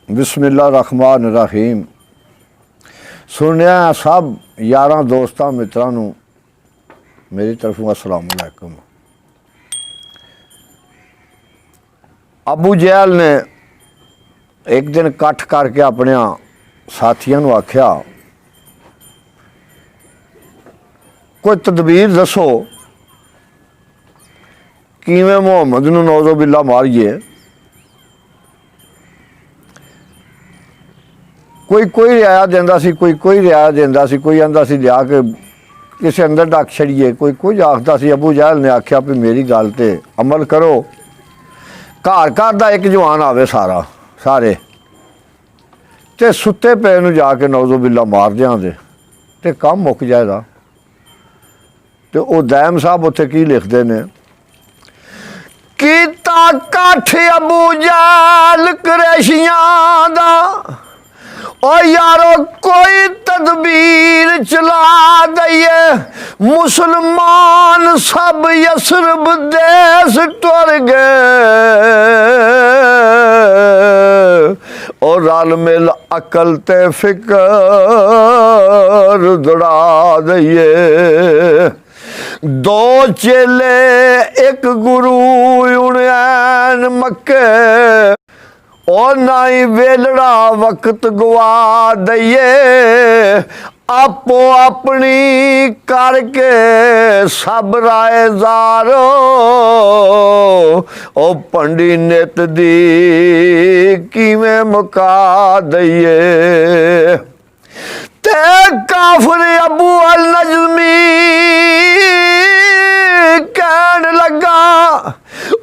बिस्मिल्लाहिर्रहमानिर्रहीम। सुनिया सब यारां दोस्तां मित्रां नूं मेरी तरफों अस्सलाम वालेकुम। अबू जहल ने एक दिन कट्ठ करके अपने साथियों नूं आख्या, कोई तदबीर दसो किवें मुहम्मद नूं नौज़ो बिल्ला मारिए। कोई रियाया देंदा सी, कोई रियाया देंदा सी, कोई आंदा सी लिया के किसी अंदर डक छड़िए, कोई आखदा सी। अबू जहल ने आख्या भी मेरी गल ते अमल करो, घर घर दा एक जवान आवे सारे ते सुत्ते पे नूं जाके नौज़ो बिल्ला मार देंदे ते काम मुक जाएगा। तो वह दैम साहब उत्थे की लिखते ने, कीता कट्ठ अबू जहल कुरैशियां दा, ओ यारो कोई तदबीर चला दईए। मुसलमान सब यसरब देश टुर गए, और रल मिल अकल ते फिकर दौड़ा दईए। दो चेले एक गुरु उड़ैन मक्के, और नाई वेलड़ा वक्त गवा दईए। आपो अपनी करके सब रायदारो, ओ पंडी नित दी किवें मुका दईए। ते काफिर अबू अल नजमी कहन लगा,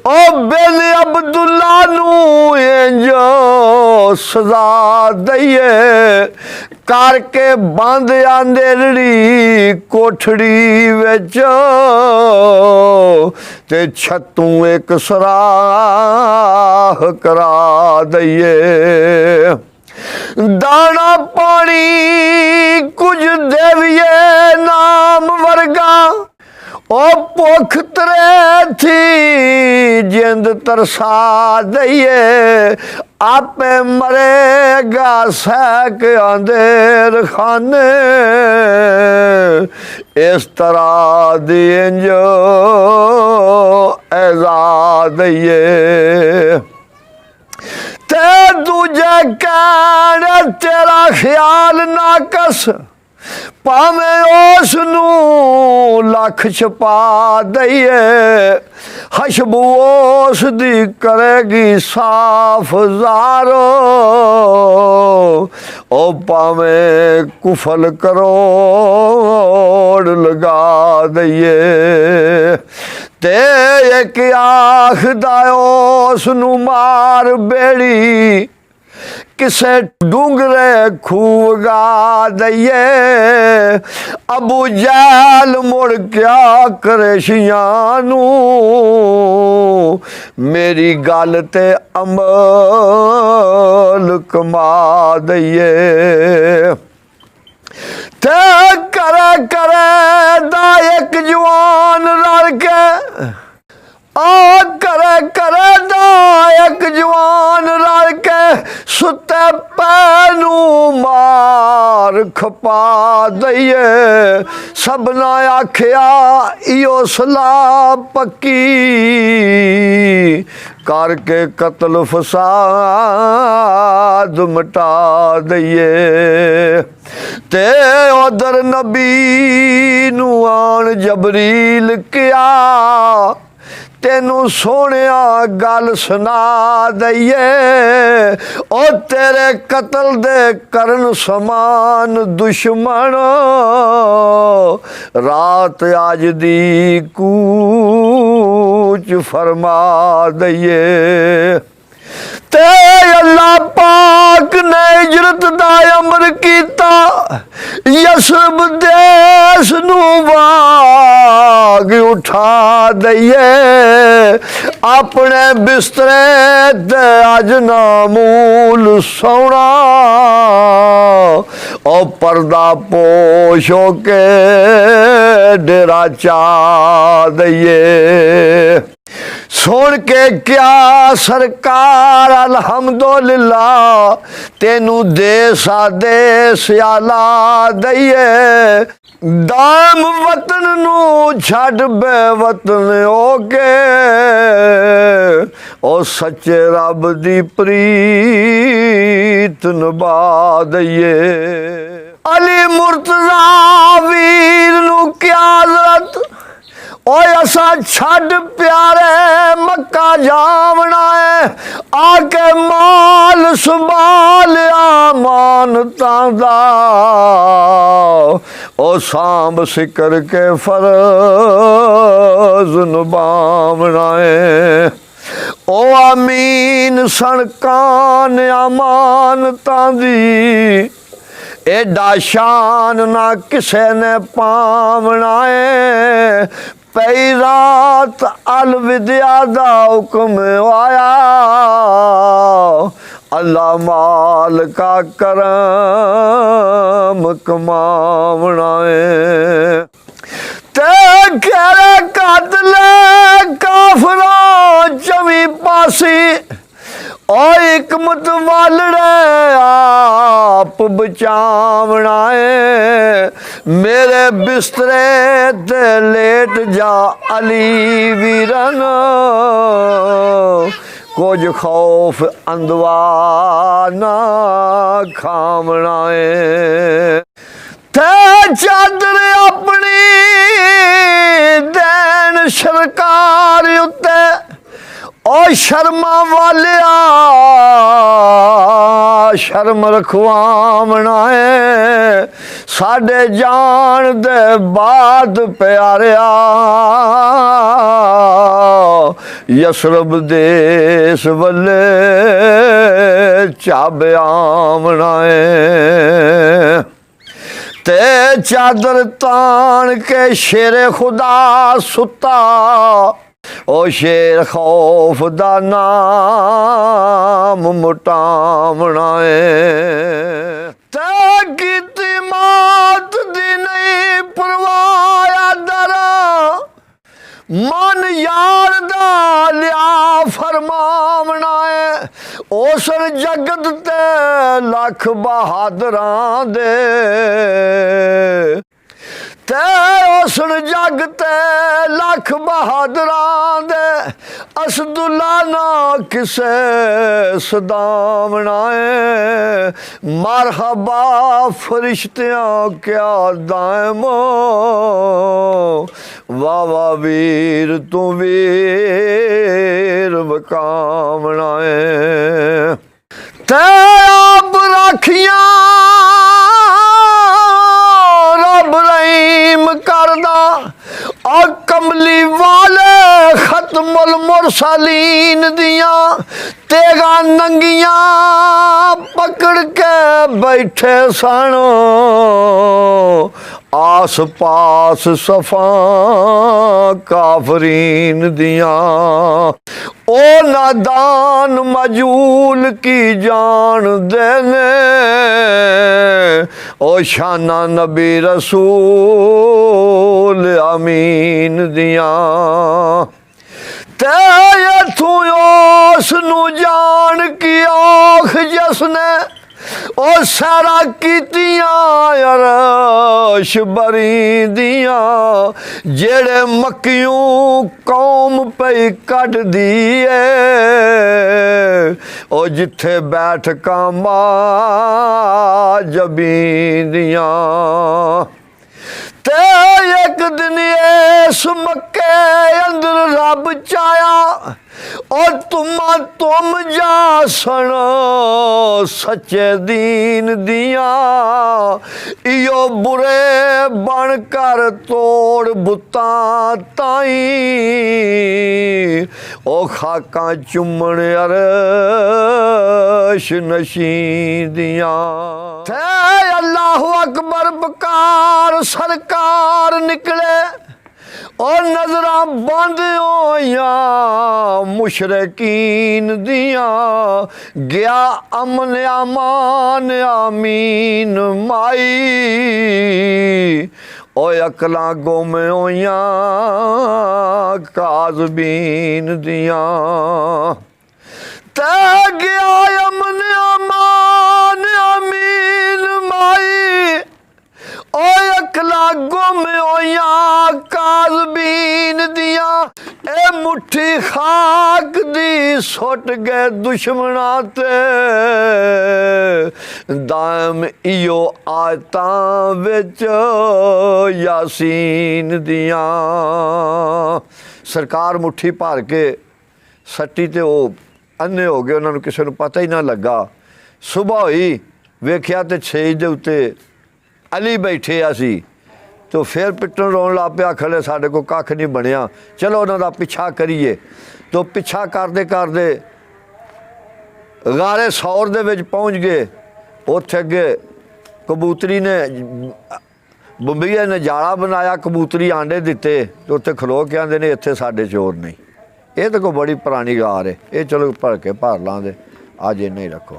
ओ बिन अब्दुल्ला नूं इंजो सजा दईए, करके बंद आंदेरड़ी कोठड़ी विच, ते छत्तू एक सराह करा दईए। दाना पानी कुछ देविए नाम वर्गा, ओ भुख तरे थी जिंद तरसा दईए। आपे मरेगा सैक अंदेर खाने, इस तरह दी इंजो ऐजा दईए। ते दूजे कहण तेरा ख्याल नाकस, भावें उस नूं लख छपा दईए। हशबू उस दी करेगी साफ ज़ारो, ओ भावें कुफल करोड़ लगा दईए। ते एक आखदा उस नूं मार बेड़ी, किसे डूंगरे खूगा दईए। अबू जहल मुड़ क्या कुरैशियां नूं मेरी गल ते अमल कमा दईए। ते करे दा एक जवान रल के, करे दा एक जवान रल के, सुते पैनू मार खपा दईए। सबना आख्या इो सलाह पक्की, करके कत्ल फसाद मटा दईए। ते उधर नबी नू आन जबरील किया, तेनू सोनिया गल सुना दईए। ओ तेरे कत्ल दे करन समान दुश्मन, रात आज दी कूच फरमा दईए। ते अल्लाह पाक ने हिजरत दा अमर कीता, यसरब देश नूं वाग उठा दईए। अपने बिस्तरे ते अज नामूल सोना, ओ पर्दा पोश होके डेरा चा दईए। सुन के क्या सरकार अलहमदुलिल्लाह तेनू देश आदेश आला दईए दाम वतन नू छड़ बे वतन होके ओ सच्चे रब दी प्रीत निभा दईए अली मुर्तजा वीर नू क्या जरूरत ओए असा छड़ प्यारे मक्का जावना है आके माल संभालिया मानता दा ओ सांभ सिकर के फर्ज निभावना है ओ अमीन सड़कान अमानता दी एडा शान ना किसे ने पावना है पई रात अलविद्या दा हुक्म आया अल्लाह माल का करम कमावना है ते केरे कातले काफरा चवी पासी ओ हिकमत वालड़े आप बचावना है मेरे बिस्तरे ते लेट जा अली वीरन कुछ खौफ अंदवा ना खावना है ते चादर अपनी देन सरकार उत्ते ओ शर्मा वालिया शर्म रखवावना है साडे जान दे बाद प्यारिया यसरब देश वल्ले चाब्यावना है ते चादर तान के शेरे खुदा सुता ओ शेर खौफ दा नाम मुटावना है ते कीती मौत दी नहीं परवाह दरा मन यार दा लिया फरमावना है उस जगत ते लख बहादरां दे ते उस जग ते लख बहादरां दे असदुल्ला ना किसे सदावना है मरहबा फरिश्तियां क्या दायमो वाह वाह वीर तू वीर बकावना है ते आप राखियां करदा और कमली वाले खत्मुल मुरसलीन दिया तेगा नंगिया पकड़ के बैठे सनो आस पास सफा काफरीन दिया ओ नादान मजूल की जान देने ओ शाना नबी रसूल अमीन दिया ते इथों उस नू जान की आख जिसने ओ सारा कीतियां अरश बरी दिया जेड़े मक्कियों कौम पे कट दिए ओ जिथे बैठ कामा जबीदियां ते एक दिन इस मक्के अंदर रब चाया और तुम जा सनो सच्चे दीन दिया इयो बुरे बन कर तोड़ बुता ताई ओ खाका चुमन अरश नशीदियां थे अल्लाह अकबर बकार सरकार निकले और नजरा बंद होया मुशरकीन दिया गया अमन अमान आमीन माई ओए अकलां गुम होइयां काज़बीन दियां तै गया अमन अमान अमीन माई ओए अकलां गुम होइयां काज़बीन दियां ए मुट्ठी खाक दी सुट गए दुश्मना ते दाम इयो आयतां विच यासीन दियां सरकार मुट्ठी भर के सट्टी ते वो अन्ने हो गए उन्होंने किसी को पता ही ना लगा सुबह हुई वेख्या ते छेज दे उत्ते अली बैठे असी तो फिर पिट्टन रोन ला पिया खड़े साढ़े को कख नहीं बनया चलो उन्होंने पिछा करिए तो पिछा करते करते गारे सौर दे विच पहुँच गए उत्थे अगे कबूतरी ने बंबईया ने जाला बनाया कबूतरी आंडे दिते तो उत्थे खलो के आंदे ने इत्थे साडे चोर नहीं ये तो कोई बड़ी पुरानी गार है ये चलो भर के भर लांदे अज इन्ना ही रखो।